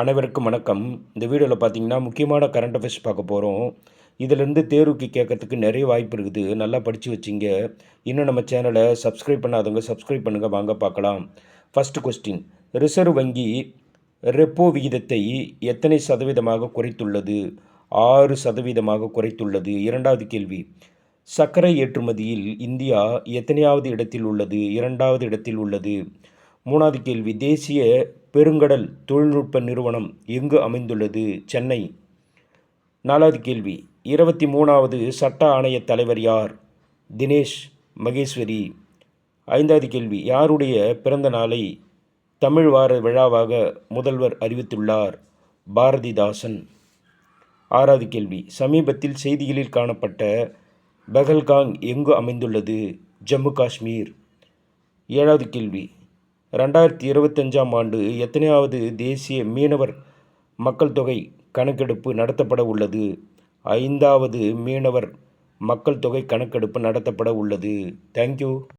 அனைவருக்கும் வணக்கம். இந்த வீடியோவில் பார்த்தீங்கன்னா முக்கியமான கரண்ட் அஃபேர்ஸ் பார்க்க போகிறோம். இதிலேருந்து தேர்வுக்கு கேட்கறதுக்கு நிறைய வாய்ப்பு இருக்குது. நல்லா படித்து வச்சிங்க. இன்னும் நம்ம சேனலை சப்ஸ்கிரைப் பண்ணாதவங்க சப்ஸ்கிரைப் பண்ணுங்கள். வாங்க பார்க்கலாம். ஃபஸ்ட்டு கொஸ்டின், ரிசர்வ் வங்கி ரெப்போ விகிதத்தை எத்தனை சதவீதமாக குறைத்துள்ளது? 6% குறைத்துள்ளது. இரண்டாவது கேள்வி, சர்க்கரை ஏற்றுமதியில் இந்தியா எத்தனையாவது இடத்தில் உள்ளது? 2வது இடத்தில் உள்ளது. மூணாவது கேள்வி, தேசிய பெருங்கடல் தொழில்நுட்ப நிறுவனம் எங்கு அமைந்துள்ளது? சென்னை. நாலாவது கேள்வி, 23வது சட்ட ஆணைய தலைவர் யார்? தினேஷ் மகேஸ்வரி. ஐந்தாவது கேள்வி, யாருடைய பிறந்த நாளை தமிழ் வார விழாவாக முதல்வர் அறிவித்துள்ளார்? பாரதிதாசன். ஆறாவது கேள்வி, சமீபத்தில் செய்திகளில் காணப்பட்ட பஹல்காங் எங்கு அமைந்துள்ளது? ஜம்மு காஷ்மீர். ஏழாவது கேள்வி, 2025ஆம் ஆண்டு எத்தனையாவது தேசிய மீனவர் மக்கள் தொகை கணக்கெடுப்பு நடத்தப்பட உள்ளது? 5வது மீனவர் மக்கள் தொகை கணக்கெடுப்பு நடத்தப்பட உள்ளது. தேங்க்யூ.